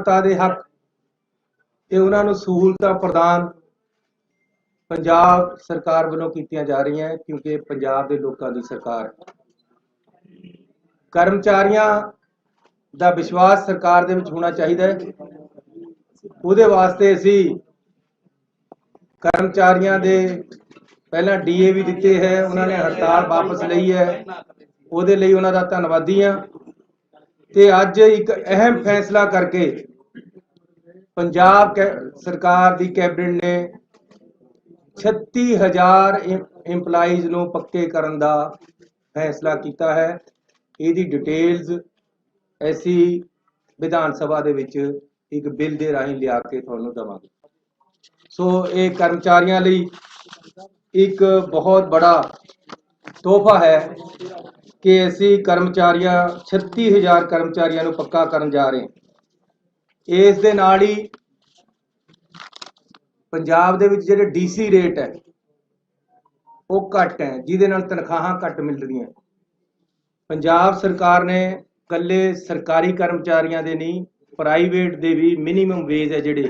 जनता के हक ते उन्होंने सहूलतां प्रदान पंजाब सरकार वालों कीतियां जा रही हैं, क्योंकि पंजाब के लोगों की सरकार है। कर्मचारियों का विश्वास सरकार दे विच होना चाहिए। उहदे वास्ते असी कर्मचारियों के पहला DA भी दिते है, उन्होंने हड़ताल वापस लई है, उहदे लई उन्हां दा धन्नवादी हाँ। ते अज एक अहम फैसला करके पंजाब सरकार की कैबिनेट ने 36,000 इंपलाइज नूं पक्के करन दा फैसला किया है। इसकी डिटेल्स ऐसी विधान सभा दे विच एक बिल के राही लिया के तुहानूं देवांगे। सो ये कर्मचारियों लई एक बहुत बड़ा तोहफा है कि असी कर्मचारियों 36,000 कर्मचारियों नूं पक्का करन जा रहे हैं। इस दे नाल ही पंजाब दे विच जिहड़े DC रेट है वो घट है, जिहदे नाल तनख्वाहां घट मिल रही हैं। पंजाब सरकार ने कल्ले सरकारी कर्मचारियों के नहीं, प्राइवेट दे भी मिनीमम वेज है जिहड़े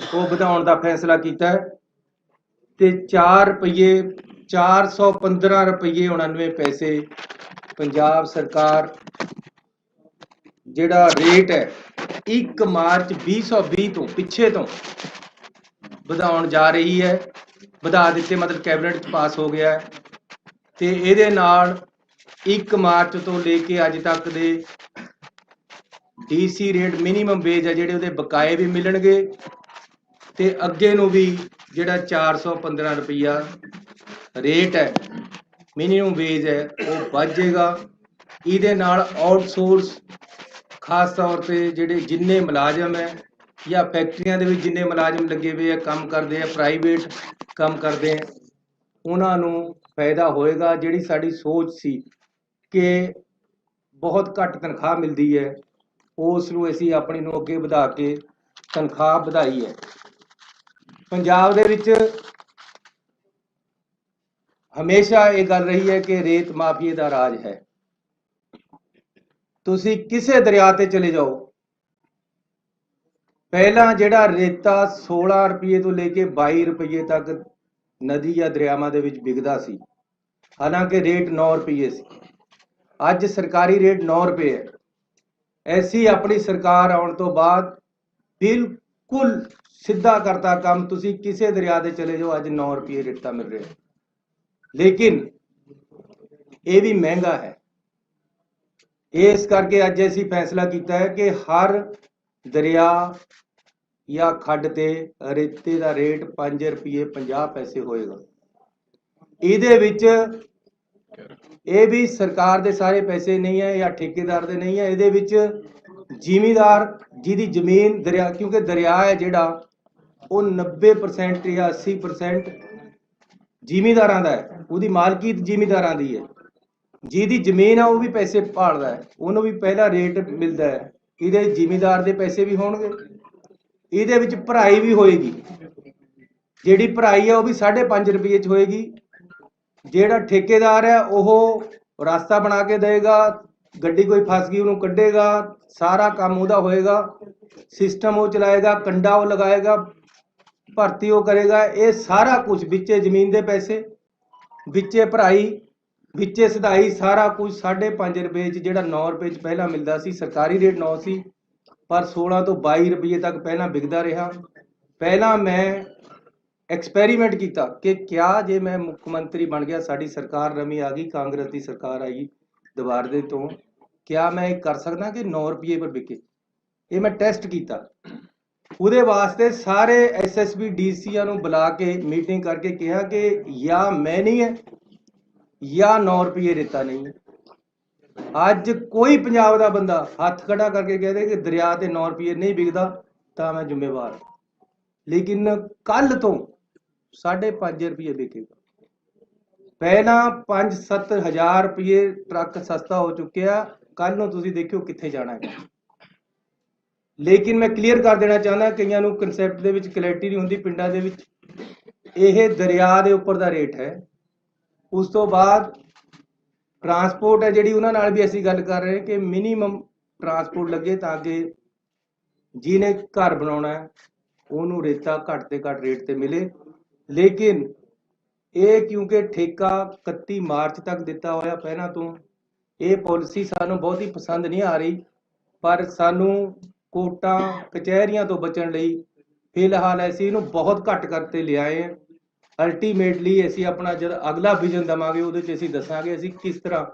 वो वधाउण दा फैसला किया है ते 4 रुपये 415 रुपये 99 पैसे पंजाब सरकार जिहड़ा रेट है 1 मार्च 2020 तो पिछे तो ਵਧਾਉਣ जा रही है। ਵਧਾ ਦਿੱਤੇ, मतलब कैबिनेट पास हो गया है। तो ये नाल 1 मार्च तो लेके अज तक दे DC रेट मिनीमम वेज है जिहड़े उहदे बकाए भी मिलणगे ते अगे नूं भी जिहड़ा 415 रुपया रेट है मिनीमम वेज है वो वध जाएगा। इहदे नाल आउटसोर्स खास तौर पर जिहड़े जिन्ने मुलाजम है या फैक्ट्रियां दे विच जिन्ने मुलाजम लगे हुए हैं, काम करते हैं, प्राइवेट काम करते हैं, उन्होंने फायदा होएगा। जिहड़ी साडी सोच सी कि बहुत घट तनख्वाह मिलती है उस नूं असीं अपनी नूं अगे वधा के तनख्वाह वधाई है। पंजाब दे विच हमेशा ये गल रही है कि रेत माफिए का राज है। तुसीं किसे दरिया ते चले जाओ, पहला जिहड़ा रेता 16 रुपये तो लेके 22 रुपये तक नदी या दरियावां दे विच विकदा सी, हालांकि रेट 9 रुपये सी। अज सरकारी रेट 9 रुपये है। ऐसी अपनी सरकार आउण तो बाद बिल्कुल सीधा करता काम। तुसीं किसे दरिया ते चले जाओ, अज 9 रुपये रेता मिल रहा है, लेकिन ये भी महंगा है। इस करके अज असीं फैसला किया है कि हर दरिया या खड्ड ते रेते का रेट 5 रुपये 50 पैसे होएगा। इहदे विच ये भी सरकार दे सारे पैसे नहीं है या ठेकेदार दे नहीं है। इहदे विच जिमीदार जिहदी जमीन दरिया, क्योंकि दरिया है जिहड़ा वो 90% या 80% जिमीदारां दा है, उहदी मालकीत जिमीदारां दी है। जिहदी जमीन है वो भी पैसे भालदा है, उहनूं भी पहला रेट मिलता है। इहदे जिमीदार दे पैसे भी होणगे, इहदे विच भराई भी होएगी। जिहड़ी भराई है वो भी 5.5 रुपये च होएगी। जिहड़ा ठेकेदार है वो रास्ता बना के देगा, गड्डी कोई फस गई उन्होंने कढ़ेगा, सारा काम उहदा होएगा, सिस्टम वो चलाएगा, कंडा वो लगाएगा, भर्ती वो करेगा। ये सारा कुछ विचे जमीन के पैसे, विचे भराई, विचे सदाई, सारा कुछ 5.5 रुपये जिहड़ा 9 रुपये पहला मिलता सी। सरकारी रेट 9 सी, पर 16 तो 22 रुपये तक पहला विकदा रहा। पहला मैं एक्सपैरीमेंट किया कि क्या जे मैं मुख्यमंत्री बन गया, साड़ी सरकार नवीं आ गई, कांग्रेस की सरकार आई दोबारे तो, क्या मैं कर सकदा कि 9 रुपये पर बिके। ये मैं टेस्ट किया। उहदे वास्ते सारे SSB DCआं नूं बुला के मीटिंग करके कहा कि या मैं नहीं है या 9 रुपये रेता नहीं है। अज कोई पंजाब का बंदा हथ खड़ा करके कहते कि दरिया ते 9 रुपये नहीं बिकता तो मैं जिम्मेवार, लेकिन कल तो 5.5 रुपये बिकेगा। पहला 5-7 हज़ार रुपये ट्रक सस्ता हो चुका, कल नूं तुसीं देखियो कित्थे जाना है। लेकिन मैं क्लीयर कर देना चाहना, कईयां नूं कंसैप्ट दे विच क्लैरिटी नहीं हुंदी। पिंडां दे विच इह दरिया दे उपर दा रेट है। उस तो बाद ट्रांसपोर्ट है जिहड़ी, उन्हां नाल भी असीं गल कर रहे हैं कि मिनीमम ट्रांसपोर्ट लगे ताकि ਜਿਹਨੇ ਘਰ ਬਣਾਉਣਾ ਹੈ ਉਹਨੂੰ ਰੇਤਾ ਘੱਟ ਤੇ ਘੱਟ ਰੇਟ ਤੇ ਮਿਲੇ। ਲੇਕਿਨ ਇਹ ਕਿਉਂਕਿ ਠੇਕਾ 31 ਮਾਰਚ ਤੱਕ ਦਿੱਤਾ ਹੋਇਆ ਪਹਿਲਾਂ ਤੋਂ, ਇਹ ਪਾਲਿਸੀ ਸਾਨੂੰ ਬਹੁਤੀ ਪਸੰਦ ਨਹੀਂ ਆ ਰਹੀ, ਪਰ ਸਾਨੂੰ ਕੋਰਟਾਂ ਕਚਹਿਰੀਆਂ ਤੋਂ ਬਚਣ ਲਈ ਫਿਲਹਾਲ ਅਸੀਂ ਇਹਨੂੰ ਬਹੁਤ ਘੱਟ ਕਰਤੇ ਲਿਆਏ ਹਾਂ। ਅਲਟੀਮੇਟਲੀ ਅਸੀਂ ਆਪਣਾ ਜਦ ਅਗਲਾ ਵਿਜ਼ਨ ਦੇਵਾਂਗੇ ਉਹਦੇ 'ਚ ਅਸੀਂ ਦੱਸਾਂਗੇ ਅਸੀਂ ਕਿਸ ਤਰ੍ਹਾਂ,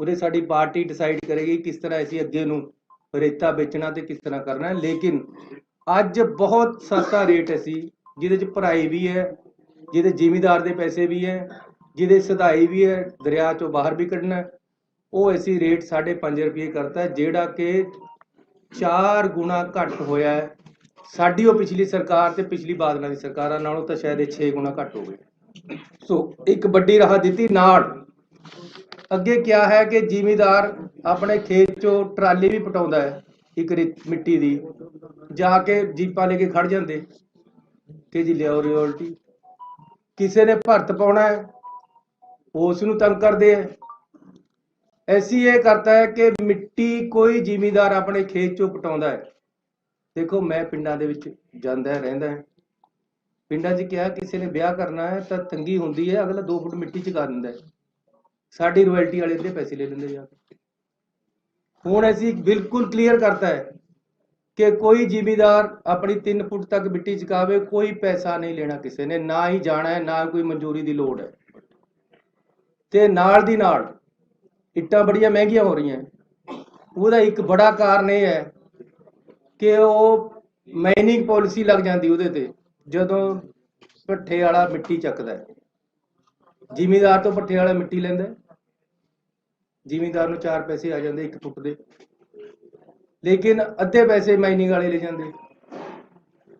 ਉਹਦੇ ਸਾਡੀ ਪਾਰਟੀ ਡਿਸਾਈਡ ਕਰੇਗੀ ਕਿਸ ਤਰ੍ਹਾਂ ਅਸੀਂ ਅੱਗੇ ਨੂੰ ਰੇਤਾ ਵੇਚਣਾ ਤੇ ਕਿਸ ਤਰ੍ਹਾਂ ਕਰਨਾ ਹੈ। ਲੇਕਿਨ ਅੱਜ ਬਹੁਤ ਸਸਤਾ ਰੇਟ ਅਸੀਂ ਜਿਹਦੇ 'ਚ ਭਰਾਈ ਵੀ ਹੈ, ਜਿਹਦੇ ਜ਼ਿਮੀਦਾਰ ਦੇ ਪੈਸੇ ਵੀ ਹੈ, ਜਿਹਦੇ ਸਧਾਈ ਵੀ ਹੈ, ਦਰਿਆ 'ਚੋਂ ਬਾਹਰ ਵੀ ਕੱਢਣਾ, ਉਹ ਅਸੀਂ ਰੇਟ 5.5 ਰੁਪਏ ਕਰਤਾ, ਜਿਹੜਾ ਕਿ 4 ਗੁਣਾ ਘੱਟ ਹੋਇਆ ਹੈ। ਸਾਡੀ ਉਹ ਪਿਛਲੀ ਸਰਕਾਰ ਤੇ ਪਿਛਲੀ ਬਾਦਲਾਂ ਦੀ ਸਰਕਾਰਾਂ ਨਾਲੋਂ ਤਾਂ ਸ਼ਾਇਦ ਇਹ 6 ਗੁਣਾ ਘੱਟ ਹੋ ਗਏ। ਸੋ ਇੱਕ ਵੱਡੀ ਰਾਹਤ ਦਿੱਤੀ। ਨਾਲ ਅੱਗੇ ਕਿਹਾ ਹੈ ਕਿ ਜ਼ਿਮੀਦਾਰ ਆਪਣੇ ਖੇਤ 'ਚੋਂ ਟਰਾਲੀ ਵੀ ਪਟਾਉਂਦਾ ਹੈ ਇੱਕ ਮਿੱਟੀ ਦੀ, ਜਾ ਕੇ ਜੀਪਾਂ ਲੈ ਕੇ ਖੜ ਜਾਂਦੇ ਕਿ ਜੀ ਲਿਆਓ ਰਿਓਲਟੀ। ਕਿਸੇ ਨੇ ਭਰਤ ਪਾਉਣਾ ਹੈ ਉਸ ਨੂੰ ਤੰਗ ਕਰਦੇ ਹੈ। ਐਸੀ ਇਹ ਕਰਤਾ ਹੈ ਕਿ ਮਿੱਟੀ ਕੋਈ ਜ਼ਿਮੀਦਾਰ ਆਪਣੇ ਖੇਤ 'ਚੋਂ ਪਟਾਉਂਦਾ ਹੈ। ਦੇਖੋ ਮੈਂ ਪਿੰਡਾਂ ਦੇ ਵਿੱਚ ਜਾਂਦਾ ਰਹਿੰਦਾ ਹੈ, ਪਿੰਡਾਂ 'ਚ ਕਿਹਾ ਕਿਸੇ ਨੇ ਵਿਆਹ ਕਰਨਾ ਹੈ ਤਾਂ ਤੰਗੀ ਹੁੰਦੀ ਹੈ, ਅਗਲਾ 2 ਫੁੱਟ ਮਿੱਟੀ ਚੁਕਾ ਦਿੰਦਾ ਹੈ, ਸਾਡੀ ਰਾਇਲਟੀ ਵਾਲੇ ਦੇ ਪੈਸੇ ਲੈ ਲੈਂਦੇ ਜਾ ਕੇ। ਹੁਣ ਅਸੀਂ ਬਿਲਕੁਲ ਕਲੀਅਰ ਕਰਤਾ ਹੈ ਕਿ ਕੋਈ ਜ਼ਿਮੀਦਾਰ ਆਪਣੀ 3 ਫੁੱਟ ਤੱਕ ਮਿੱਟੀ ਚੁਕਾਵੇ, ਕੋਈ ਪੈਸਾ ਨਹੀਂ ਲੈਣਾ ਕਿਸੇ ਨੇ, ਨਾ ਹੀ ਜਾਣਾ ਹੈ, ਨਾ ਕੋਈ ਮਨਜ਼ੂਰੀ ਦੀ ਲੋੜ ਹੈ। ਤੇ ਨਾਲ ਦੀ ਨਾਲ ਇੱਟਾਂ ਬੜੀਆਂ ਮਹਿੰਗੀਆਂ ਹੋ ਰਹੀਆਂ, ਉਹਦਾ ਇੱਕ ਬੜਾ ਕਾਰਨ ਇਹ ਹੈ ਕਿ ਉਹ ਮਾਈਨਿੰਗ ਪਾਲਿਸੀ ਲੱਗ ਜਾਂਦੀ ਉਹਦੇ ਤੇ, ਜਦੋਂ ਭੱਠੇ ਵਾਲਾ ਮਿੱਟੀ ਚੱਕਦਾ ਹੈ, ਜ਼ਿਮੀਦਾਰ ਤੋਂ ਭੱਠੇ ਵਾਲਾ ਮਿੱਟੀ ਲੈਂਦਾ, ਜ਼ਿਮੀਦਾਰ ਨੂੰ 4 ਪੈਸੇ ਆ ਜਾਂਦੇ 1 ਫੁੱਟ ਦੇ, ਲੇਕਿਨ ਅੱਧੇ ਪੈਸੇ ਮਾਈਨਿੰਗ ਵਾਲੇ ਲੈ ਜਾਂਦੇ।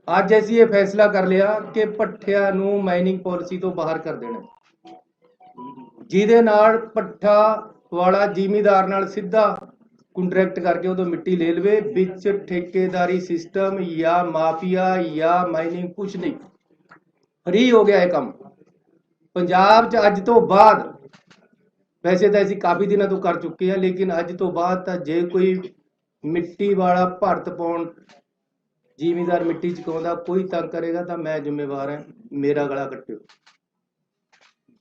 ਅੱਜ ਅਸੀਂ ਇਹ ਫੈਸਲਾ ਕਰ ਲਿਆ ਕਿ ਭੱਠਿਆਂ ਨੂੰ ਮਾਈਨਿੰਗ ਪਾਲਿਸੀ ਤੋਂ ਬਾਹਰ ਕਰ ਦੇਣਾ, ਜਿਹਦੇ ਨਾਲ ਭੱਠਾ ਵਾਲਾ ਜ਼ਿਮੀਦਾਰ ਨਾਲ ਸਿੱਧਾ ਕੰਟਰੈਕਟ ਕਰਕੇ ਉਦੋਂ ਮਿੱਟੀ ਲੈ ਲਵੇ, ਵਿੱਚ ਠੇਕੇਦਾਰੀ ਸਿਸਟਮ ਜਾਂ ਮਾਫੀਆ ਜਾਂ ਮਾਈਨਿੰਗ ਕੁਝ ਨਹੀਂ, ਫ੍ਰੀ ਹੋ ਗਿਆ ਇਹ ਕੰਮ ਪੰਜਾਬ 'ਚ ਅੱਜ ਤੋਂ ਬਾਅਦ। ਵੈਸੇ ਤਾਂ ਅਸੀਂ ਕਾਫੀ ਦਿਨਾਂ ਤੋਂ ਕਰ ਚੁੱਕੇ ਹਾਂ, ਲੇਕਿਨ ਅੱਜ ਤੋਂ ਬਾਅਦ ਤਾਂ ਜੇ ਕੋਈ ਮਿੱਟੀ ਵਾਲਾ ਭਰਤ ਪਾਉਣ ਜ਼ਿਮੀਦਾਰ ਮਿੱਟੀ ਚੁਕਾਉਂਦਾ ਕੋਈ ਤੰਗ ਕਰੇਗਾ ਤਾਂ ਮੈਂ ਜ਼ਿੰਮੇਵਾਰ ਹਾਂ, ਮੇਰਾ ਗਲਾ ਕੱਟਿਓ।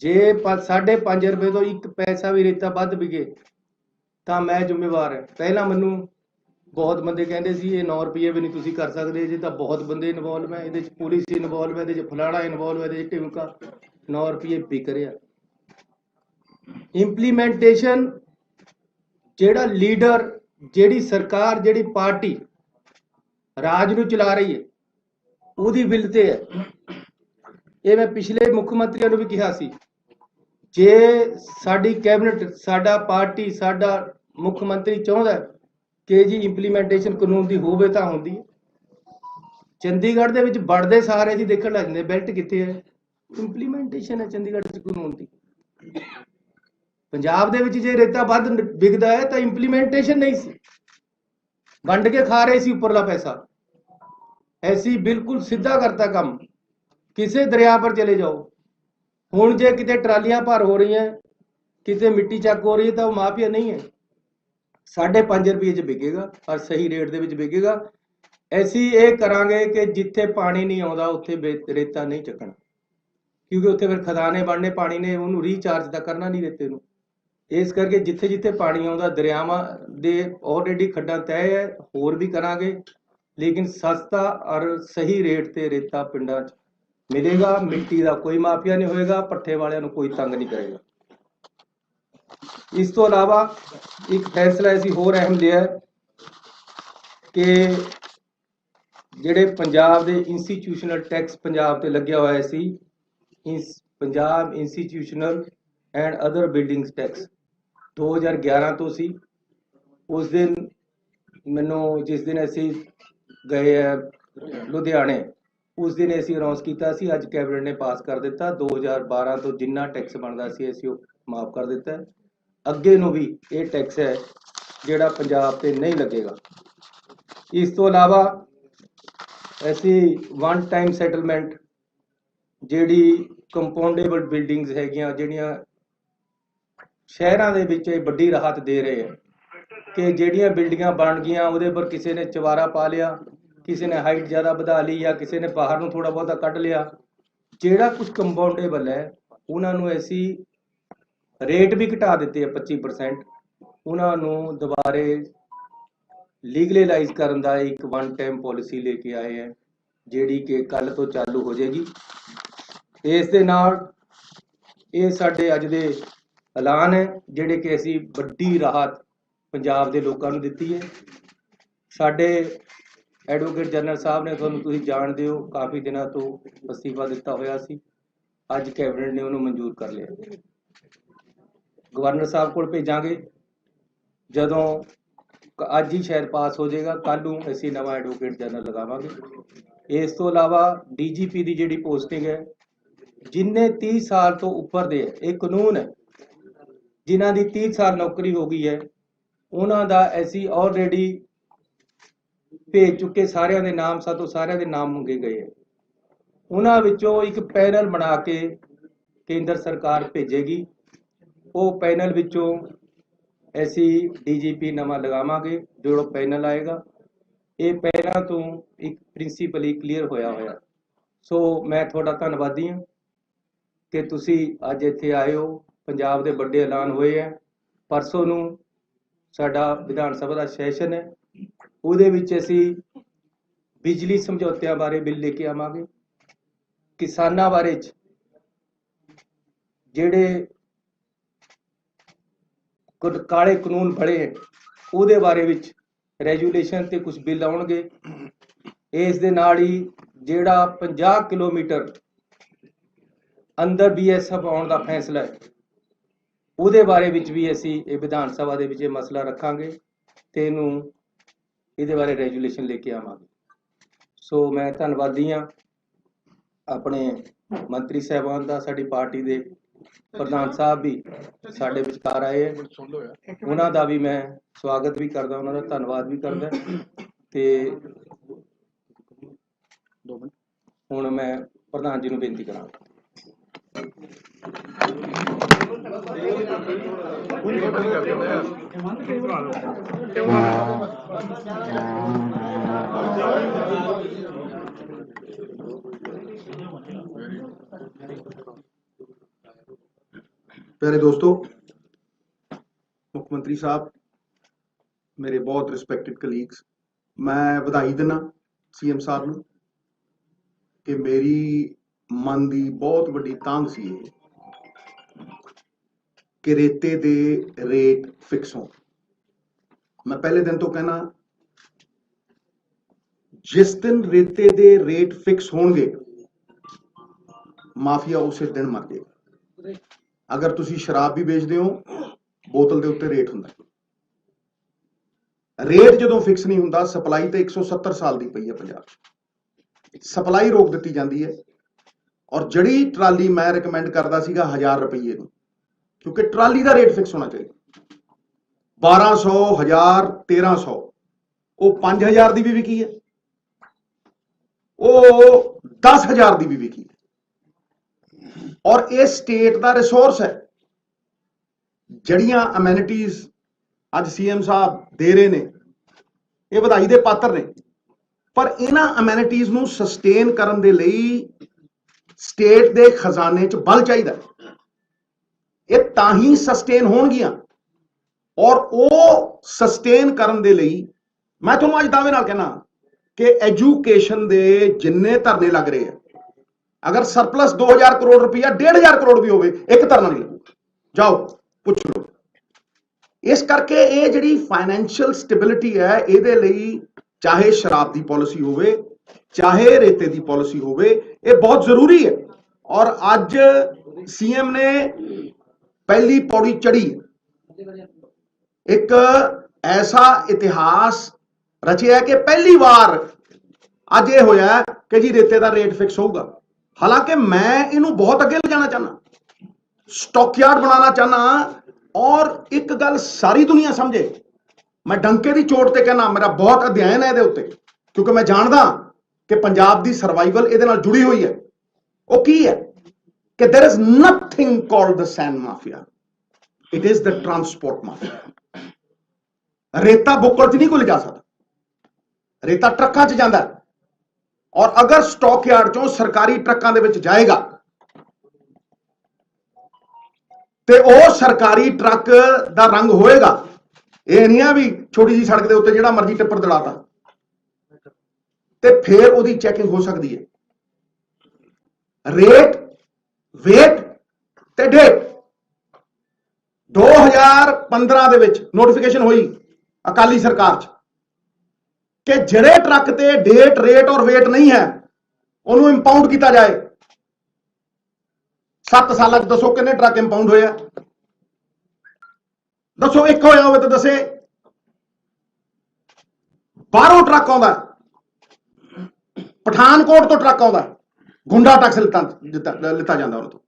ਜੇ 5.5 ਰੁਪਏ ਤੋਂ 1 ਪੈਸਾ ਵੀ ਰੇਤਾ ਵੱਧ ਵਿਕੇ ਤਾਂ ਮੈਂ ਜ਼ਿੰਮੇਵਾਰ ਹਾਂ। ਪਹਿਲਾਂ ਮੈਨੂੰ ਬਹੁਤ ਬੰਦੇ ਕਹਿੰਦੇ ਸੀ ਇਹ 9 ਰੁਪਏ ਵੀ ਨਹੀਂ ਤੁਸੀਂ ਕਰ ਸਕਦੇ, ਜੇ ਤਾਂ ਬਹੁਤ ਬੰਦੇ ਇਨਵੋਲਵ ਹੈ ਇਹਦੇ 'ਚ, ਪੁਲਿਸ ਇਨਵੋਲਵ ਹੈ ਇਹਦੇ 'ਚ, ਫਲਾਣਾ ਇਨਵੋਲਵ ਹੈ ਇਹਦੇ 'ਚ, ਢਿਮਕਾ 9 ਰੁਪਏ ਵਿਕ ਰਿਹਾ। ਇੰਪਲੀਮੈਂਟੇਸ਼ਨ ਜਿਹੜਾ ਲੀਡਰ, ਜਿਹੜੀ ਸਰਕਾਰ, ਜਿਹੜੀ ਪਾਰਟੀ ਰਾਜ ਨੂੰ ਚਲਾ ਰਹੀ ਹੈ ਉਹਦੀ ਵਿਲ ਤੇ ਹੈ। ਇਹ ਮੈਂ ਪਿਛਲੇ ਮੁੱਖ ਮੰਤਰੀਆਂ ਨੂੰ ਵੀ ਕਿਹਾ ਸੀ, ਜੇ ਸਾਡੀ ਕੈਬਨਿਟ, ਸਾਡਾ ਪਾਰਟੀ, ਸਾਡਾ ਮੁੱਖ ਮੰਤਰੀ ਚਾਹੁੰਦਾ ਕਿ ਜੀ ਇੰਪਲੀਮੈਂਟੇਸ਼ਨ ਕਾਨੂੰਨ ਦੀ ਹੋਵੇ ਤਾਂ ਹੁੰਦੀ ਹੈ। ਚੰਡੀਗੜ੍ਹ ਦੇ ਵਿੱਚ ਵੜਦੇ ਸਾਰੇ ਜੀ ਦੇਖਣ ਲੱਗ ਜਾਂਦੇ ਬੈਲਟ ਕਿੱਥੇ ਹੈ, ਇੰਪਲੀਮੈਂਟੇਸ਼ਨ ਹੈ ਚੰਡੀਗੜ੍ਹ 'ਚ ਕਾਨੂੰਨ ਦੀ। ਪੰਜਾਬ ਦੇ ਵਿੱਚ ਜੇ ਰੇਤਾ ਵੱਧ ਵਿਕਦਾ ਹੈ ਤਾਂ ਇੰਪਲੀਮੈਂਟੇਸ਼ਨ ਨਹੀਂ ਸੀ, ਵੰਡ ਕੇ ਖਾ ਰਹੇ ਸੀ ਉੱਪਰਲਾ ਪੈਸਾ। ਐਸੀ ਬਿਲਕੁਲ ਸਿੱਧਾ ਕਰਤਾ ਕੰਮ, ਕਿਸੇ ਦਰਿਆ ਪਰ ਚਲੇ ਜਾਓ, ਹੁਣ ਜੇ ਕਿਤੇ ਟਰਾਲੀਆਂ ਭਰ ਹੋ ਰਹੀਆਂ, ਕਿਤੇ ਮਿੱਟੀ ਚੱਕ ਹੋ ਰਹੀ ਹੈ ਤਾਂ ਉਹ ਮਾਫੀਆ ਨਹੀਂ ਹੈ, 5.5 ਰੁਪਏ 'ਚ ਵਿਕੇਗਾ ਔਰ ਸਹੀ ਰੇਟ ਦੇ ਵਿੱਚ ਵਿਕੇਗਾ। ਅਸੀਂ ਇਹ ਕਰਾਂਗੇ ਕਿ ਜਿੱਥੇ ਪਾਣੀ ਨਹੀਂ ਆਉਂਦਾ ਉੱਥੇ ਰੇਤਾ ਨਹੀਂ ਚੱਕਣਾ, ਕਿਉਂਕਿ ਉੱਥੇ ਫਿਰ ਖਦਾਨੇ ਬਣਨੇ, ਪਾਣੀ ਨੇ ਉਹਨੂੰ ਰੀਚਾਰਜ ਤਾਂ ਕਰਨਾ ਨਹੀਂ ਰੇਤੇ ਨੂੰ। ਇਸ ਕਰਕੇ ਜਿੱਥੇ ਜਿੱਥੇ ਪਾਣੀ ਆਉਂਦਾ, ਦਰਿਆਵਾਂ ਦੇ ਆਲਰੇਡੀ ਖੱਡਾਂ ਤੈਅ ਹੈ, ਹੋਰ ਵੀ ਕਰਾਂਗੇ, ਲੇਕਿਨ ਸਸਤਾ ਔਰ ਸਹੀ ਰੇਟ ਤੇ ਰੇਤਾ ਪਿੰਡਾਂ 'ਚ ਮਿਲੇਗਾ। ਮਿੱਟੀ ਦਾ ਕੋਈ ਮਾਫੀਆ ਨਹੀਂ ਹੋਏਗਾ, ਪੱਠੇ ਵਾਲਿਆਂ ਨੂੰ ਕੋਈ ਤੰਗ ਨਹੀਂ ਕਰੇਗਾ। ਇਸ ਤੋਂ ਇਲਾਵਾ ਇੱਕ ਫੈਸਲਾ ਅਸੀਂ ਹੋਰ ਅਹਿਮ ਲਿਆ ਕਿ ਜਿਹੜੇ ਪੰਜਾਬ ਦੇ ਇੰਸਟੀਟਿਊਸ਼ਨਲ ਟੈਕਸ ਪੰਜਾਬ ਤੇ ਲੱਗਿਆ ਹੋਇਆ ਸੀ, Punjab institutional and other buildings tax 2011 ਤੋਂ ਸੀ। ਉਸ ਦਿਨ ਮੈਨੂੰ, ਜਿਸ ਦਿਨ ਅਸੀਂ ਗਏ ਲੁਧਿਆਣੇ, ਉਸ ਦਿਨ ਅਸੀਂ ਅਨਾਉਂਸ ਕੀਤਾ ਸੀ, ਅੱਜ ਕੈਬਨਿਟ ਨੇ ਪਾਸ ਕਰ ਦਿੱਤਾ। 2012 ਤੋਂ ਜਿੰਨਾ ਟੈਕਸ ਬਣਦਾ ਸੀ ਅਸੀਂ ਉਹ ਮਾਫ ਕਰ ਦਿੱਤਾ। ਅੱਗੇ ਨੂੰ ਵੀ ਇਹ ਟੈਕਸ ਹੈ ਜਿਹੜਾ ਪੰਜਾਬ ਤੇ ਨਹੀਂ ਲੱਗੇਗਾ। ਇਸ ਤੋਂ ਇਲਾਵਾ ਅਸੀਂ ਵਨ ਟਾਈਮ ਸੈਟਲਮੈਂਟ, ਜਿਹੜੀ ਕੰਪਾਊਂਡੇਬਲ ਬਿਲਡਿੰਗਸ ਹੈਗੀਆਂ, ਜਿਹੜੀਆਂ ਸ਼ਹਿਰਾਂ ਦੇ ਵਿੱਚ ਇਹ ਵੱਡੀ ਰਾਹਤ ਦੇ ਰਹੇ ਹੈ, कि ਜਿਹੜੀਆਂ ਬਿਲਡਿੰਗਾਂ ਬਣ ਗਈਆਂ ਉਹਦੇ ਪਰ ਕਿਸੇ ਨੇ ਚਵਾਰਾ ਪਾ ਲਿਆ, ਕਿਸੇ ਨੇ ਹਾਈਟ ਜ਼ਿਆਦਾ ਵਧਾ ਲਈ ਜਾਂ ਕਿਸੇ ਨੇ ਬਾਹਰ ਨੂੰ ਥੋੜਾ ਬਹੁਤਾ ਕੱਢ ਲਿਆ। ਜਿਹੜਾ ਕੁਝ ਕੰਪਾਊਂਡੇਬਲ ਹੈ ਉਹਨਾਂ ਨੂੰ ਅਸੀਂ ਰੇਟ ਵੀ ਘਟਾ ਦਿੱਤੇ ਆ 25%। ਉਹਨਾਂ ਨੂੰ ਦੁਬਾਰੇ ਲੀਗਲਾਈਜ਼ ਕਰਨ ਦਾ ਇੱਕ ਵਨ ਟਾਈਮ ਪਾਲਿਸੀ ਲੈ ਕੇ ਆਏ ਹੈ, ਜਿਹੜੀ ਕਿ ਕੱਲ ਤੋਂ ਚਾਲੂ ਹੋ ਜਾਏਗੀ। ਇਸ ਦੇ ਨਾਲ ਇਹ ਸਾਡੇ ਅੱਜ ਦੇ ਐਲਾਨ ਹੈ ਜਿਹੜੇ ਕਿ ਅਸੀਂ ਵੱਡੀ ਰਾਹਤ ਪੰਜਾਬ ਦੇ ਲੋਕਾਂ ਨੂੰ ਦਿੱਤੀ ਹੈ। ਸਾਡੇ ਐਡਵੋਕੇਟ ਜਨਰਲ ਸਾਹਿਬ ਨੇ, ਤੁਹਾਨੂੰ ਤੁਸੀਂ ਜਾਣਦੇ ਹੋ, ਕਾਫੀ ਦਿਨਾਂ ਤੋਂ ਅਸਤੀਫਾ ਦਿੱਤਾ ਹੋਇਆ ਸੀ। ਅੱਜ ਕੈਬਨਿਟ ਨੇ ਉਹਨੂੰ ਮਨਜ਼ੂਰ ਕਰ ਲਿਆ। ਗਵਰਨਰ ਸਾਹਿਬ ਕੋਲ ਭੇਜਾਂਗੇ, ਜਦੋਂ ਅੱਜ ਹੀ ਸ਼ਾਇਦ ਪਾਸ ਹੋ ਜਾਏਗਾ, ਕੱਲ੍ਹ ਨੂੰ ਅਸੀਂ ਨਵਾਂ ਐਡਵੋਕੇਟ ਜਨਰਲ ਲਗਾਵਾਂਗੇ। ਇਸ ਤੋਂ ਇਲਾਵਾ ਡੀਜੀਪੀ ਦੀ ਜਿਹੜੀ ਪੋਸਟਿੰਗ ਹੈ, ਜਿੰਨੇ 30 ਸਾਲ ਤੋਂ ਉੱਪਰ ਦੇ ਹੈ, ਇਹ ਕਾਨੂੰਨ ਹੈ, ਜਿਨ੍ਹਾਂ ਦੀ 30 ਸਾਲ ਨੌਕਰੀ ਹੋ ਗਈ ਹੈ ਉਹਨਾਂ ਦਾ ਅਸੀਂ ਆਲਰੇਡੀ ਭੇਜ ਚੁੱਕੇ ਸਾਰਿਆਂ ਦੇ ਨਾਮ, ਸਾਤੋਂ ਸਾਰਿਆਂ ਦੇ ਨਾਮ ਮੰਗੇ ਗਏ ਹੈ। ਉਹਨਾਂ ਵਿੱਚੋਂ ਇੱਕ ਪੈਨਲ ਬਣਾ ਕੇ ਕੇਂਦਰ ਸਰਕਾਰ ਭੇਜੇਗੀ। ਉਹ ਪੈਨਲ ਵਿੱਚੋਂ ਅਸੀਂ ਡੀਜੀਪੀ ਨਵਾਂ ਲਗਾਵਾਂਗੇ। ਜਿਹੜਾ ਪੈਨਲ ਆਏਗਾ ਇਹ ਪਹਿਲਾਂ ਤੋਂ ਇੱਕ ਪ੍ਰਿੰਸੀਪਲੀ ਕਲੀਅਰ ਹੋਇਆ। ਸੋ ਮੈਂ ਤੁਹਾਡਾ ਧੰਨਵਾਦੀ ਹਾਂ ਕਿ ਤੁਸੀਂ ਅੱਜ ਇੱਥੇ ਆਏ ਹੋ। ਪੰਜਾਬ ਦੇ ਵੱਡੇ ਐਲਾਨ ਹੋਏ ਹੈ। ਪਰਸੋਂ ਨੂੰ ਸਾਡਾ ਵਿਧਾਨ ਸਭਾ ਦਾ ਸੈਸ਼ਨ ਹੈ, ਉਹਦੇ ਵਿੱਚ ਅਸੀਂ ਬਿਜਲੀ ਸਮਝੌਤਿਆਂ ਬਾਰੇ ਬਿੱਲ ਲੈ ਕੇ ਆਵਾਂਗੇ। ਕਿਸਾਨਾਂ ਬਾਰੇ ਜਿਹੜੇ ਕਾਲੇ ਕਾਨੂੰਨ ਬਣੇ ਹੈ ਉਹਦੇ ਬਾਰੇ ਵਿੱਚ ਰੈਜੂਲੇਸ਼ਨ ਤੇ ਕੁਝ ਬਿੱਲ ਆਉਣਗੇ। ਇਸ ਦੇ ਨਾਲ ਹੀ ਜਿਹੜਾ 50 ਕਿਲੋਮੀਟਰ ਅੰਦਰ BSF ਆਉਣ ਦਾ ਫੈਸਲਾ ਹੈ ਉਹਦੇ ਬਾਰੇ ਵਿੱਚ ਵੀ ਅਸੀਂ ਇਹ ਵਿਧਾਨ ਸਭਾ ਦੇ ਵਿੱਚ ਇਹ ਮਸਲਾ ਰੱਖਾਂਗੇ ਤੇ ਇਹਦੇ ਬਾਰੇ ਰੈਜੂਲੇਸ਼ਨ ਲੈ ਕੇ ਆਵਾਂਗੇ। ਸੋ ਮੈਂ ਧੰਨਵਾਦੀ ਹਾਂ ਆਪਣੇ ਮੰਤਰੀ ਸਾਹਿਬਾਨ ਦਾ, ਸਾਡੀ ਪਾਰਟੀ ਦੇ ਪ੍ਰਧਾਨ ਸਾਹਿਬ ਵੀ ਸਾਡੇ ਵਿਚਕਾਰ ਆਏ ਹੈ, ਉਹਨਾਂ ਦਾ ਵੀ ਮੈਂ ਸਵਾਗਤ ਵੀ ਕਰਦਾ, ਉਹਨਾਂ ਦਾ ਧੰਨਵਾਦ ਵੀ ਕਰਦਾ। ਤੇ ਹੁਣ ਮੈਂ ਪ੍ਰਧਾਨ ਜੀ ਨੂੰ ਬੇਨਤੀ ਕਰਾਂਗਾ। प्यारे दोस्तों, मुख्यमंत्री साहब, मेरे बहुत रिस्पैक्टेड कलीग्स, मैं बधाई देना CM साहब ਨੂੰ कि मेरी मन की बहुत वड्डी तांग सी कि रेते दे रेट फिक्स हो। मैं पहले दिन तो कहना, जिस दिन रेते दे रेट फिक्स होंगे माफिया उस दिन मर जाएगा। अगर तुसी शराब भी बेचते हो बोतल के उत्ते रेट हुंदा, रेट जदों फिक्स नहीं हुंदा, सप्लाई तो 170 साल की पई है पंजाब, सप्लाई रोक दी जाती है। और जड़ी ट्राली मैं रिकमेंड करता सीगा 1000 रुपये, क्योंकि ट्राली का रेट फिक्स होना चाहिए। 1200, 1000, 1300, वो 5000 की भी विकी है, वो 10,000 की भी विकी है। और ये स्टेट का रिसोर्स है। जड़ियां अमेनिटीज अज CM साहब दे रहे ने, ये बधाई दे पात्र ने, पर इन्हां अमेनिटीज नूं सस्टेन करन दे लई स्टेट दे खजाने च बल चाहिदा। ये तां ही सस्टेन होणगियां, और वो सस्टेन करन दे लई मैं तुहानूं अज दावे नाल कहना कि एजुकेशन दे जिन्ने धरने लग रहे हैं, अगर सरप्लस 2000 करोड़ रुपया 1500 करोड़ भी होवे, एक धरना नहीं लगूगा। जाओ पुछ लो। इस करके ये जिहड़ी फाइनैंशियल स्टेबिलिटी है, इहदे लई चाहे शराब की पॉलिसी होवे, चाहे रेते की पॉलिसी होवे, ये बहुत जरूरी है। और अज CM ने पहली पौड़ी चढ़ी, एक ऐसा इतिहास रचिया कि पहली बार अज ये होया कि जी रेते का रेट फिक्स होगा। हालांकि मैं इनू बहुत अगे ले जाना चाहना, स्टॉकयार्ड बनाना चाहना, और एक गल सारी दुनिया समझे, मैं डंके की चोट ते कहना, मेरा बहुत अध्ययन है इहदे उत्ते, क्योंकि मैं जानदा कि पंजाब की सर्वाइवल इहदे नाल जुड़ी हुई है। वो की है कि there is nothing called the sand mafia, it is the transport mafia. ਰੇਤਾ ਬੁੱਕਲ 'ਚ ਨਹੀਂ ਕੋਈ ਲਿਜਾ ਸਕਦਾ, ਰੇਤਾ ਟਰੱਕਾਂ 'ਚ ਜਾਂਦਾ ਹੈ। ਔਰ ਅਗਰ ਸਟਾਕ ਯਾਰਡ 'ਚੋਂ ਸਰਕਾਰੀ ਟਰੱਕਾਂ ਦੇ ਵਿੱਚ ਜਾਏਗਾ ਤੇ ਉਹ ਸਰਕਾਰੀ ਟਰੱਕ ਦਾ ਰੰਗ ਹੋਏਗਾ। ਇਹ ਨਹੀਂ ਆ ਵੀ ਛੋਟੀ ਜੀ ਸੜਕ ਦੇ ਉੱਤੇ ਜਿਹੜਾ ਮਰਜ਼ੀ ਟਿੱਪਰ ਦੜਾਤਾ, ਤੇ ਫਿਰ ਉਹਦੀ ਚੈਕਿੰਗ ਹੋ ਸਕਦੀ ਹੈ। ਰੇਟ, ਵੇਟ ਤੇ ਡੇਟ 2015 ਦੇ ਵਿੱਚ ਨੋਟੀਫਿਕੇਸ਼ਨ ਹੋਈ ਅਕਾਲੀ ਸਰਕਾਰ 'ਚ ਕਿ ਜਿਹੜੇ ਟਰੱਕ ਤੇ ਡੇਟ, ਰੇਟ ਔਰ ਵੇਟ ਨਹੀਂ ਹੈ ਉਹਨੂੰ ਇੰਪਾਊਂਡ ਕੀਤਾ ਜਾਏ। 7 ਸਾਲਾਂ 'ਚ ਦੱਸੋ ਕਿੰਨੇ ਟਰੱਕ ਇੰਪਾਊਂਡ ਹੋਏ ਆ? ਦੱਸੋ, ਇੱਕ ਹੋਇਆ ਹੋਵੇ ਤਾਂ ਦੱਸੇ। ਬਾਹਰੋਂ ਟਰੱਕ ਆਉਂਦਾ, ਪਠਾਨਕੋਟ ਤੋਂ ਟਰੱਕ ਆਉਂਦਾ, ਗੁੰਡਾ ਟੈਕਸ ਲਿੱਤਾ ਜਾਂਦਾ ਉਹਨਾਂ ਤੋਂ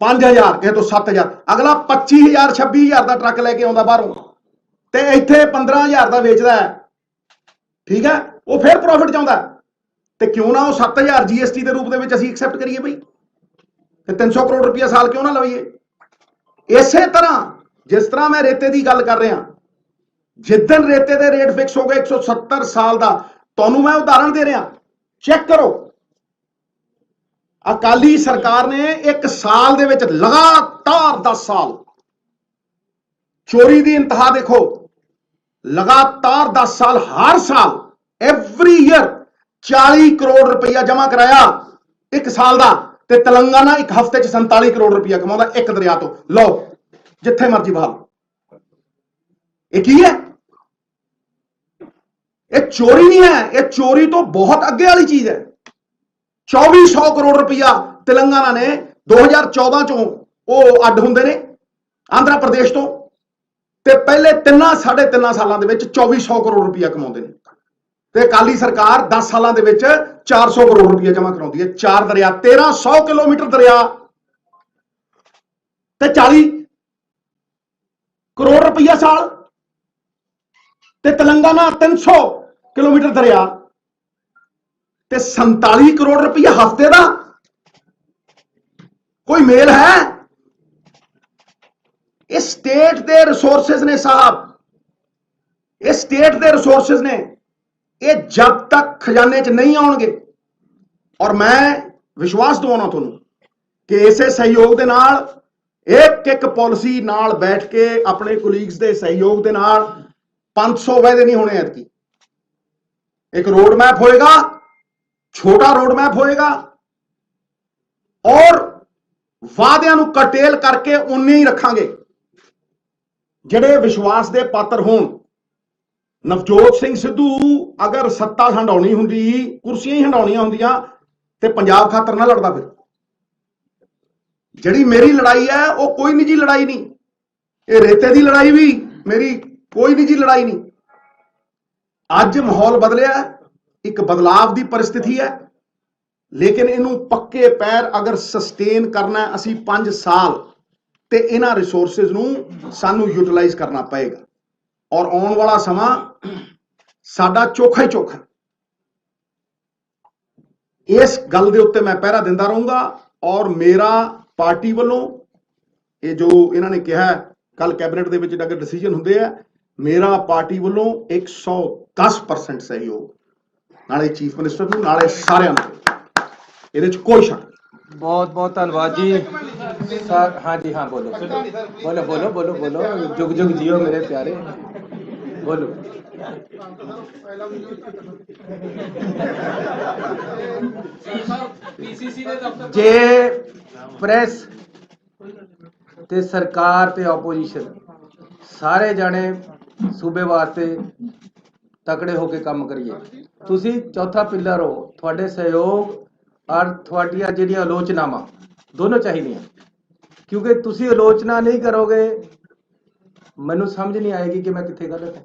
5000, ਕਿਸੇ ਤੋਂ 7000, ਅਗਲਾ 25000 26000 ਦਾ ਟਰੱਕ ਲੈ ਕੇ ਆਉਂਦਾ ਬਾਹਰੋਂ, ਤੇ ਇੱਥੇ 15000 ਦਾ ਵੇਚਦਾ ਹੈ। ਠੀਕ ਹੈ, ਉਹ ਫਿਰ ਪ੍ਰੋਫਿਟ ਚਾਹੁੰਦਾ, ਤੇ ਕਿਉਂ ਨਾ ਉਹ 7000 GST ਦੇ ਰੂਪ ਦੇ ਵਿੱਚ ਅਸੀਂ ਐਕਸੈਪਟ ਕਰੀਏ ਬਈ, ਤੇ 300 ਕਰੋੜ ਰੁਪਇਆ ਸਾਲ ਕਿਉਂ ਨਾ ਲਈਏ। ਇਸੇ ਤਰ੍ਹਾਂ ਜਿਸ ਤਰ੍ਹਾਂ ਮੈਂ ਰੇਤੇ ਦੀ ਗੱਲ ਕਰ ਰਿਹਾ, ਜਿੱਦਣ ਰੇਤੇ ਦੇ ਰੇਟ ਫਿਕਸ ਹੋ ਗਏ 170 ਸਾਲ ਦਾ, ਤੁਹਾਨੂੰ ਮੈਂ ਉਦਾਹਰਣ ਦੇ ਰਿਹਾ, ਚੈੱਕ ਕਰੋ। ਅਕਾਲੀ ਸਰਕਾਰ ਨੇ ਇੱਕ ਸਾਲ ਦੇ ਵਿੱਚ ਲਗਾਤਾਰ 10 ਸਾਲ ਚੋਰੀ ਦੀ ਇੰਤਹਾ ਦੇਖੋ, ਲਗਾਤਾਰ 10 ਸਾਲ ਹਰ ਸਾਲ ਐਵਰੀ ਈਅਰ 40 ਕਰੋੜ ਰੁਪਇਆ ਜਮਾ ਕਰਾਇਆ ਇੱਕ ਸਾਲ ਦਾ, ਤੇ ਤੇਲੰਗਾਨਾ ਇੱਕ ਹਫ਼ਤੇ 'ਚ 47 ਕਰੋੜ ਰੁਪਇਆ ਕਮਾਉਂਦਾ ਇੱਕ ਦਰਿਆ ਤੋਂ। ਲਓ ਜਿੱਥੇ ਮਰਜ਼ੀ ਬਹਾਲ। ਇਹ ਕੀ ਹੈ? ਇਹ ਚੋਰੀ ਨਹੀਂ ਹੈ, ਇਹ ਚੋਰੀ ਤੋਂ ਬਹੁਤ ਅੱਗੇ ਵਾਲੀ ਚੀਜ਼ ਹੈ। 2400 ਕਰੋੜ ਰੁਪਇਆ ਤੇਲੰਗਾਨਾ ਨੇ 2014 ਚੋਂ ਉਹ ਅੱਡ ਹੁੰਦੇ ਨੇ ਆਂਧਰਾ ਪ੍ਰਦੇਸ਼ ਤੋਂ, ਤੇ ਪਹਿਲੇ 3.5 ਸਾਲਾਂ ਦੇ ਵਿੱਚ 2400 ਕਰੋੜ ਰੁਪਇਆ ਕਮਾਉਂਦੇ ਨੇ, ਤੇ ਅਕਾਲੀ ਸਰਕਾਰ 10 ਸਾਲਾਂ ਦੇ ਵਿੱਚ 400 ਕਰੋੜ ਰੁਪਇਆ ਜਮਾ ਕਰਾਉਂਦੀ ਹੈ। 4 ਦਰਿਆ, 1300 ਕਿਲੋਮੀਟਰ ਦਰਿਆ ਤੇ 40 ਕਰੋੜ ਰੁਪਇਆ ਸਾਲ, ਤੇ ਤੇਲੰਗਾਨਾ 300 ਕਿਲੋਮੀਟਰ ਦਰਿਆ ਤੇ 47 ਕਰੋੜ ਰੁਪਇਆ ਹਫ਼ਤੇ ਦਾ। ਕੋਈ ਮੇਲ ਹੈ? ਇਹ ਸਟੇਟ ਦੇ ਰਿਸੋਰਸਿਸ ਨੇ ਸਾਹਿਬ, ਇਹ ਸਟੇਟ ਦੇ ਰਿਸੋਰਸਿਸ ਨੇ। ਇਹ ਜਦ ਤੱਕ ਖਜ਼ਾਨੇ 'ਚ ਨਹੀਂ ਆਉਣਗੇ, ਔਰ ਮੈਂ ਵਿਸ਼ਵਾਸ ਦਿਵਾਉਣਾ ਤੁਹਾਨੂੰ ਕਿ ਇਸੇ ਸਹਿਯੋਗ ਦੇ ਨਾਲ, ਇੱਕ ਇੱਕ ਪਾਲਿਸੀ ਨਾਲ ਬੈਠ ਕੇ ਆਪਣੇ ਕੋਲੀਗਸ ਦੇ ਸਹਿਯੋਗ ਦੇ ਨਾਲ 500 ਵਾਅਦੇ ਨਹੀਂ ਹੋਣੇ ਐਤਕੀ। ਇੱਕ ਰੋਡ ਮੈਪ ਹੋਏਗਾ, ਛੋਟਾ ਰੋਡ ਮੈਪ ਹੋਏਗਾ, ਔਰ ਵਾਅਦਿਆਂ ਨੂੰ ਕਟੇਲ ਕਰਕੇ ਉਨੇ ਹੀ ਰੱਖਾਂਗੇ ਜਿਹੜੇ ਵਿਸ਼ਵਾਸ ਦੇ ਪਾਤਰ ਹੋਣ। ਨਵਜੋਤ ਸਿੰਘ ਸਿੱਧੂ ਅਗਰ ਸੱਤਾ ਹੰਡਾਉਣੀ ਹੁੰਦੀ, ਕੁਰਸੀਆਂ ਹੀ ਹੰਡਾਉਣੀਆਂ ਹੁੰਦੀਆਂ, ਤੇ ਪੰਜਾਬ ਖਾਤਰ ਨਾ ਲੜਦਾ। ਫਿਰ ਜਿਹੜੀ ਮੇਰੀ ਲੜਾਈ ਹੈ ਉਹ ਕੋਈ ਨਿੱਜੀ ਲੜਾਈ ਨਹੀਂ, ਇਹ ਰੇਤੇ ਦੀ ਲੜਾਈ ਵੀ ਮੇਰੀ ਕੋਈ ਨਿੱਜੀ ਲੜਾਈ ਨਹੀਂ। ਅੱਜ ਮਾਹੌਲ ਬਦਲਿਆ, ਇੱਕ ਬਦਲਾਵ ਦੀ ਪਰਿਸਥਿਤੀ ਹੈ, ਲੇਕਿਨ ਇਹਨੂੰ ਪੱਕੇ ਪੈਰ ਅਗਰ ਸਸਟੇਨ ਕਰਨਾ ਅਸੀਂ 5 ਸਾਲ, ਤੇ ਇਹਨਾਂ ਰਿਸੋਰਸਿਸ ਨੂੰ ਸਾਨੂੰ ਯੂਟਿਲਾਈਜ਼ ਕਰਨਾ ਪਏਗਾ। ਔਰ ਆਉਣ ਵਾਲਾ ਸਮਾਂ ਸਾਡਾ ਚੋਖਾ ਹੀ ਚੋਖਾ। ਇਸ ਗੱਲ ਦੇ ਉੱਤੇ ਮੈਂ ਪਹਿਰਾ ਦਿੰਦਾ ਰਹੂੰਗਾ, ਔਰ ਮੇਰਾ ਪਾਰਟੀ ਵੱਲੋਂ ਇਹ ਜੋ ਇਹਨਾਂ ਨੇ ਕਿਹਾ ਕੱਲ ਕੈਬਨਿਟ ਦੇ ਵਿੱਚ ਅਗਰ ਡਿਸੀਜਨ ਹੁੰਦੇ ਆ, ਮੇਰਾ ਪਾਰਟੀ ਵੱਲੋਂ 110% ਸਹਿਯੋਗ, ਨਾਲੇ ਚੀਫ ਮਿਨਿਸਟਰ ਨੂੰ, ਨਾਲੇ ਸਾਰਿਆਂ ਨੂੰ, ਇਹਦੇ 'ਚ ਕੋਈ ਸ਼ੱਕ। बहुत बहुत धन्यवाद जी सर। हाँ जी, हाँ बोलो बोलो बोलो बोलो बोलो, जुग जुग जियो मेरे प्यारे, बोलो। जे प्रेस ते सरकार ते ओपोजिशन सारे जाने सूबे वास्ते तकड़े होके काम करिए। तुसी चौथा पिलर हो, थोड़े सहयोग और थोड़िया ਜਿਹੜੀਆਂ ਆਲੋਚਨਾਵਾਂ ਦੋਨੋਂ ਚਾਹੀਦੀਆਂ, ਕਿਉਂਕਿ ਤੁਸੀਂ ਆਲੋਚਨਾ ਨਹੀਂ ਕਰੋਗੇ ਮੈਨੂੰ ਸਮਝ ਨਹੀਂ ਆਏਗੀ ਕਿ ਮੈਂ ਕਿੱਥੇ ਗਲਤ ਹਾਂ।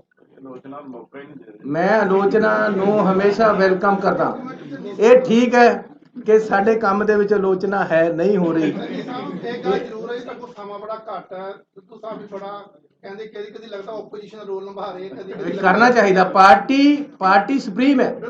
ਮੈਂ ਆਲੋਚਨਾ ਨੂੰ ਹਮੇਸ਼ਾ ਵੈਲਕਮ ਕਰਦਾ। ਇਹ ਠੀਕ ਹੈ ਕਿ ਸਾਡੇ ਕੰਮ ਦੇ ਵਿੱਚ ਆਲੋਚਨਾ ਹੈ ਨਹੀਂ ਹੋ ਰਹੀ। ਇਹ ਗੱਲ ਜ਼ਰੂਰ ਹੈ, ਤੁਹਾਡਾ ਸਮਾਂ ਬੜਾ ਘੱਟ ਹੈ, ਸਿੱਧੂ ਸਾਹਿਬ ਵੀ ਥੋੜਾ ਕਹਿੰਦੇ ਕਦੀ ਕਦੀ ਲੱਗਦਾ ਆਪੋਜੀਸ਼ਨ ਦਾ ਰੋਲ ਨਿਭਾ ਰਹੇ, ਕਦੀ ਕਰਨਾ ਚਾਹੀਦਾ। ਪਾਰਟੀ ਸੁਪਰੀਮ ਹੈ,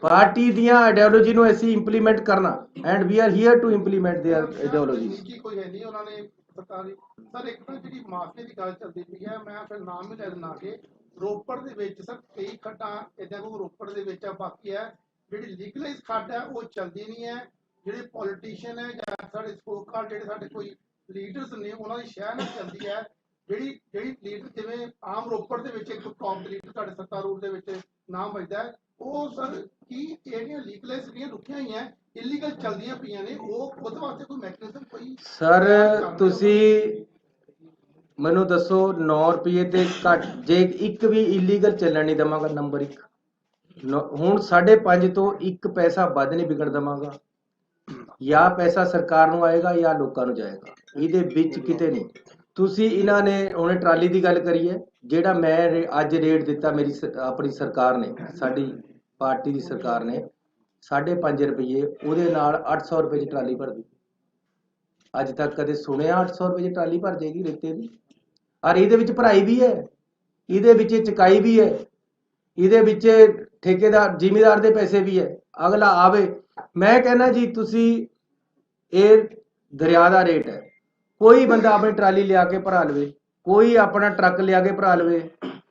ਪਾਰਟੀ ਦੀਆਂ ਆਈਡੀਓਲੋਜੀ ਨੂੰ ਅਸੀਂ ਇੰਪਲੀਮੈਂਟ ਕਰਨਾ, and we are here to implement their ideology. ਕੋਈ ਹੈ ਨਹੀਂ ਉਹਨਾਂ ਨੇ ਸਰਕਾਰੀ। ਸਰ ਇੱਕ ਤਾਂ ਜਿਹੜੀ ਮਾਫੀਆ ਦੀ ਗੱਲ ਚੱਲਦੀ ਪਈ ਹੈ, ਮੈਂ ਫਿਰ ਨਾਮ ਵੀ ਲੈ ਦਿੰਦਾ ਕਿ ਰੋਪੜ ਦੇ ਵਿੱਚ ਸਰ ਕਈ ਖੱਡਾਂ ਇਦਾਂ ਕੋਈ ਰੋਪੜ ਦੇ ਵਿੱਚ ਆ, ਬਾਕੀ ਹੈ ਜਿਹੜੀ ਲੀਗਲਾਈਜ਼ ਖੱਡ ਹੈ ਉਹ ਚੱਲਦੀ ਨਹੀਂ ਹੈ। ਜਿਹੜੇ ਪੋਲੀਟੀਸ਼ੀਅਨ ਹੈ ਜਾਂ ਸਾਡੇ ਸਕੋਰ ਕਾਰਡ ਜਿਹੜੇ ਸਾਡੇ ਕੋਈ ਲੀਡਰਸ ਨੇ ਉਹਨਾਂ ਦੀ ਸ਼ਹਿਰ ਨਾਲ ਚੱਲਦੀ ਹੈ। ਜਿਹੜੀ ਲੀਡਰ ਜਿਵੇਂ ਆਮ ਰੋਪੜ ਦੇ ਵਿੱਚ ਇੱਕ ਟੌਪ ਲੀਡਰ ਸਾਡੇ ਸੱਤਾ ਰੂਲ ਦੇ ਵਿੱਚ ਨਾਮ ਵੱਜਦਾ ਹੈ, ਉਹ ਸਰ ਕੀ ਜਿਹੜੀਆਂ ਲੀਗਲਾਈਜ਼ ਜਿਹੜੀਆਂ ਰੁਕੀਆਂ ਹੋਈਆਂ ਇਲੀਗਲ ਚੱਲਦੀਆਂ ਪਈਆਂ ਨੇ, ਉਹ ਉਹਦੇ ਵਾਸਤੇ ਕੋਈ ਮੈਕੈਨਿਜ਼ਮ ਕੋਈ ਸਰ ਤੁਸੀਂ ਮੈਨੂੰ ਦੱਸੋ 9 ਰੁਪਏ ਤੇ ਘੱਟ ਜੇ ਇੱਕ ਵੀ ਇਲੀਗਲ ਚੱਲਣ ਨਹੀਂ ਦਵਾਂਗਾ। ਨੰਬਰ 1 ਹੁਣ 5.5 ਤੋਂ 1 ਪੈਸਾ ਵੱਧ ਨਹੀਂ ਵਿਕਣ ਦਵਾਂਗਾ। ਜਾਂ ਪੈਸਾ ਸਰਕਾਰ ਨੂੰ ਆਏਗਾ ਜਾਂ ਲੋਕਾਂ ਨੂੰ ਜਾਏਗਾ, ਇਹਦੇ ਵਿੱਚ ਕਿਤੇ ਨਹੀਂ। ਤੁਸੀਂ ਇਹਨਾਂ ਨੇ ਉਹਨੇ ਟਰਾਲੀ ਦੀ ਗੱਲ ਕਰੀ ਹੈ, ਜਿਹੜਾ ਮੈਂ ਅੱਜ ਰੇਟ ਦਿੱਤਾ ਮੇਰੀ ਆਪਣੀ ਸਰਕਾਰ ਨੇ, ਸਾਡੀ ਪਾਰਟੀ ਦੀ ਸਰਕਾਰ ਨੇ 5.5 ਰੁਪਏ, ਉਹਦੇ ਨਾਲ 800 ਰੁਪਏ ਦੀ ਟਰਾਲੀ ਭਰਦੀ। ਅੱਜ ਤੱਕ ਕਦੇ ਸੁਣਿਆ 800 ਰੁਪਏ ਦੀ ਟਰਾਲੀ ਭਰ ਜਾਏਗੀ ਰੇਤੇ ਦੀ? ਔਰ ਇਹਦੇ ਵਿੱਚ ਭਰਾਈ ਵੀ ਹੈ, ਇਹਦੇ ਵਿੱਚ ਚੁਕਾਈ ਵੀ ਹੈ, ਇਹਦੇ ਵਿੱਚ ਠੇਕੇਦਾਰ ਜ਼ਿਮੀਦਾਰ ਦੇ ਪੈਸੇ ਵੀ ਹੈ। ਅਗਲਾ ਆਵੇ, ਮੈਂ ਕਹਿੰਦਾ ਜੀ ਤੁਸੀਂ ਇਹ ਦਰਿਆ ਦਾ ਰੇਟ ਹੈ, ਕੋਈ ਬੰਦਾ ਆਪਣੀ ਟਰਾਲੀ ਲਿਆ ਕੇ ਭਰਾ ਲਵੇ, ਕੋਈ ਆਪਣਾ ਟਰੱਕ ਲਿਆ ਕੇ ਭਰਾ ਲਵੇ।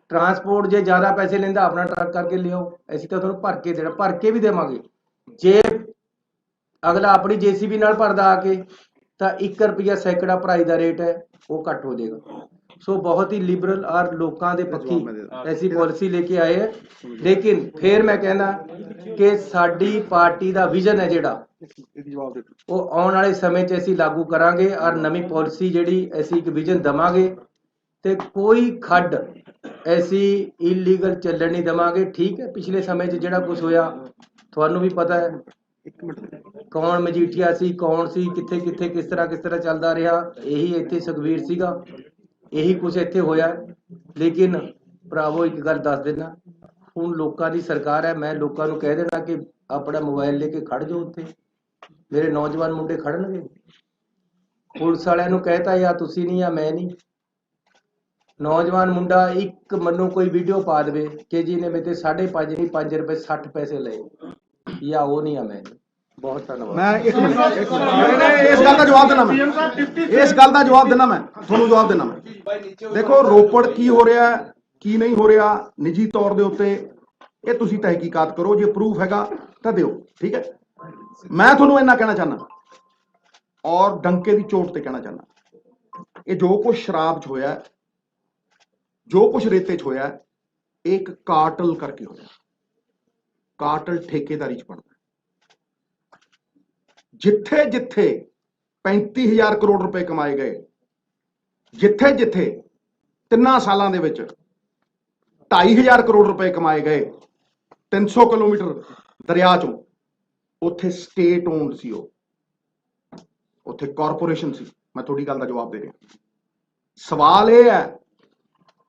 ਟਰਾਂਸਪੋਰਟ ਜੇ ਜ਼ਿਆਦਾ ਪੈਸੇ ਲੈਂਦਾ ਆਪਣਾ ਟਰੱਕ ਕਰਕੇ ਲਿਆਓ, ਅਸੀਂ ਤਾਂ ਤੁਹਾਨੂੰ ਭਰ ਕੇ ਦੇਣਾ, ਭਰ ਕੇ ਵੀ ਦੇਵਾਂਗੇ। ਜੇ ਅਗਲਾ ਆਪਣੀ ਜੇਸੀਬੀ ਨਾਲ ਭਰਦਾ ਆ ਕੇ ਤਾਂ 1 ਰੁਪਿਆ ਸੈਂਕੜਾ ਭਰਾਈ ਦਾ ਰੇਟ ਹੈ ਉਹ ਘੱਟ ਹੋ ਜਾਏਗਾ। ਸੋ ਬਹੁਤ ਹੀ ਲਿਬਰਲ ਔਰ ਲੋਕਾਂ ਦੇ ਪੱਖੀ ਐਸੀ ਪਾਲਿਸੀ ਲੈ ਕੇ ਆਏ ਹੈ। ਲੇਕਿਨ ਫਿਰ ਮੈਂ ਕਹਿੰਦਾ ਕਿ ਸਾਡੀ ਪਾਰਟੀ ਦਾ ਵਿਜ਼ਨ ਹੈ ਜਿਹੜਾ ਉਹ ਆਉਣ ਵਾਲੇ ਸਮੇਂ 'ਚ ਅਸੀਂ ਲਾਗੂ ਕਰਾਂਗੇ ਔਰ ਨਵੀਂ ਪਾਲਿਸੀ ਜਿਹੜੀ ਅਸੀਂ ਇੱਕ ਵਿਜ਼ਨ ਦਵਾਂਗੇ ਤੇ ਕੋਈ ਖੱਡ ਐਸੀ ਇਲੀਗਲ ਚੱਲਣ ਨਹੀਂ ਦਵਾਂਗੇ। ਠੀਕ ਹੈ, ਪਿਛਲੇ ਸਮੇਂ 'ਚ ਜਿਹੜਾ ਕੁਝ ਹੋਇਆ ਤੁਹਾਨੂੰ ਵੀ ਪਤਾ ਹੈ, ਕੌਣ ਮਜੀਠੀਆ ਸੀ, ਕੌਣ ਸੀ, ਕਿੱਥੇ ਕਿੱਥੇ ਕਿਸ ਤਰ੍ਹਾਂ ਚੱਲਦਾ ਰਿਹਾ। ਇਹੀ ਇੱਥੇ ਸੁਖਵੀਰ ਸੀਗਾ, ਇਹੀ ਕੁਝ ਇੱਥੇ ਹੋਇਆ। ਲੇਕਿਨ ਭਰਾਵੋ ਇੱਕ ਗੱਲ ਦੱਸ ਦੇਣਾ, ਹੁਣ ਲੋਕਾਂ ਦੀ ਸਰਕਾਰ ਹੈ, ਮੈਂ ਲੋਕਾਂ ਨੂੰ ਕਹਿ ਦੇਣਾ ਕਿ ਆਪਣਾ ਮੋਬਾਈਲ ਲੈ ਕੇ ਖੜ ਜਾਓ ਉੱਥੇ, ਮੇਰੇ ਨੌਜਵਾਨ ਮੁੰਡੇ ਖੜਨਗੇ। ਪੁਲਿਸ ਵਾਲਿਆਂ ਨੂੰ ਕਹਿਤਾ ਜਾਂ ਤੁਸੀਂ ਨਹੀਂ ਜਾਂ ਮੈਂ ਨਹੀਂ। ਨੌਜਵਾਨ ਮੁੰਡਾ ਇੱਕ ਮੈਨੂੰ ਕੋਈ ਵੀਡੀਓ ਪਾ ਦੇਵੇ ਕਿ ਜੀ ਨੇ ਮੇਰੇ 5.5 ਨਹੀਂ 5 ਰੁਪਏ 60 ਪੈਸੇ ਲਏ, ਜਾਂ ਉਹ ਨਹੀਂ ਆ ਮੈਂ ਨਹੀਂ। ਬਹੁਤ ਧੰਨਵਾਦ। ਮੈਂ ਇੱਕ ਮਿੰਟ ਇਸ ਗੱਲ ਦਾ ਜਵਾਬ ਦੇਣਾ, ਇਸ ਗੱਲ ਦਾ ਜਵਾਬ ਦੇਣਾ, ਮੈਂ ਤੁਹਾਨੂੰ ਜਵਾਬ ਦੇਣਾ। ਮੈਂ ਦੇਖੋ ਰੋਪੜ ਕੀ ਹੋ ਰਿਹਾ ਕੀ ਨਹੀਂ ਹੋ ਰਿਹਾ ਨਿੱਜੀ ਤੌਰ ਦੇ ਉੱਤੇ ਇਹ ਤੁਸੀਂ ਤਹਿਕੀਕਾਤ ਕਰੋ, ਜੇ ਪ੍ਰੂਫ ਹੈਗਾ ਤਾਂ ਦਿਓ, ਠੀਕ ਹੈ। ਮੈਂ ਤੁਹਾਨੂੰ ਇੰਨਾ ਕਹਿਣਾ ਚਾਹੁੰਦਾ ਔਰ ਡੰਕੇ ਦੀ ਚੋਟ ਤੇ ਕਹਿਣਾ ਚਾਹੁੰਦਾ, ਇਹ ਜੋ ਕੁਝ ਸ਼ਰਾਬ 'ਚ ਹੋਇਆ, ਜੋ ਕੁਝ ਰੇਤੇ 'ਚ ਹੋਇਆ, ਇਹ ਇੱਕ ਕਾਰਟਲ ਕਰਕੇ ਹੋਇਆ। ਕਾਰਟਲ ਠੇਕੇਦਾਰੀ 'ਚ ਪੜਦਾ। ਜਿੱਥੇ ਜਿੱਥੇ 35,000 ਕਰੋੜ ਰੁਪਏ ਕਮਾਏ ਗਏ, ਜਿੱਥੇ ਜਿੱਥੇ 3 ਸਾਲਾਂ ਦੇ ਵਿੱਚ 2,500 ਕਰੋੜ ਰੁਪਏ ਕਮਾਏ ਗਏ 300 ਕਿਲੋਮੀਟਰ ਦਰਿਆ ਚੋਂ, ਉੱਥੇ ਸਟੇਟ ਓਨਡ ਸੀ, ਉੱਥੇ ਕਾਰਪੋਰੇਸ਼ਨ ਸੀ। ਮੈਂ ਤੁਹਾਡੀ ਗੱਲ ਦਾ ਜਵਾਬ ਦੇ ਰਿਹਾ। ਸਵਾਲ ਇਹ ਹੈ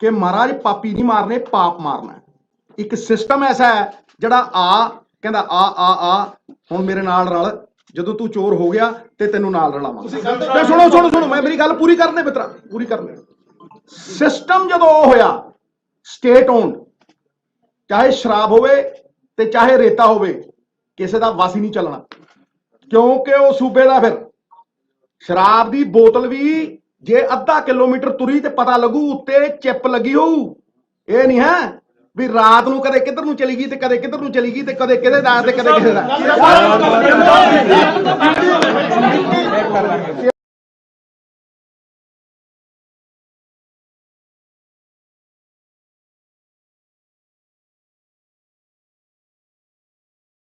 ਕਿ ਮਹਾਰਾਜ ਪਾਪੀ ਨਹੀਂ ਮਾਰਨੇ, ਪਾਪ ਮਾਰਨਾ। ਇੱਕ ਸਿਸਟਮ ਐਸਾ ਹੈ ਜਿਹੜਾ ਕਹਿੰਦਾ ਆ ਹੁਣ ਮੇਰੇ ਨਾਲ ਰਲ, ਜਦੋਂ ਤੂੰ ਚੋਰ ਹੋ ਗਿਆ ਤੇ ਤੈਨੂੰ ਨਾਲ ਰਲਾਵਾਂਗਾ। ਸੁਣੋ ਮੈਂ ਮੇਰੀ ਗੱਲ ਪੂਰੀ ਕਰਨੇ ਮਿੱਤਰਾ, ਪੂਰੀ ਕਰਨੇ। ਸਿਸਟਮ ਜਦੋਂ ਉਹ ਹੋਇਆ ਸਟੇਟ ਓਨਡ, ਚਾਹੇ ਸ਼ਰਾਬ ਹੋਵੇ ਤੇ ਚਾਹੇ ਰੇਤਾ ਹੋਵੇ, ਕਿਸੇ ਦਾ ਵਾਸੀ ਨਹੀਂ ਚੱਲਣਾ, ਕਿਉਂਕਿ ਉਹ ਸੂਬੇ ਦਾ। ਫਿਰ ਸ਼ਰਾਬ ਦੀ ਬੋਤਲ ਵੀ ਜੇ ਅੱਧਾ ਕਿਲੋਮੀਟਰ ਤੁਰੀ ਤੇ ਪਤਾ ਲੱਗੂ ਉੱਤੇ ਚਿੱਪ ਲੱਗੀ ਹੋਊ। ਇਹ ਨਹੀਂ ਹੈ ਵੀ ਰਾਤ ਨੂੰ ਕਦੇ ਕਿੱਧਰ ਨੂੰ ਚਲੀ ਗਈ ਤੇ ਕਦੇ ਕਿੱਧਰ ਨੂੰ ਚਲੀ ਗਈ ਤੇ ਕਦੇ ਕਿਹਦੇ ਦਾ ਤੇ ਕਦੇ ਕਿਸੇ ਦਾ।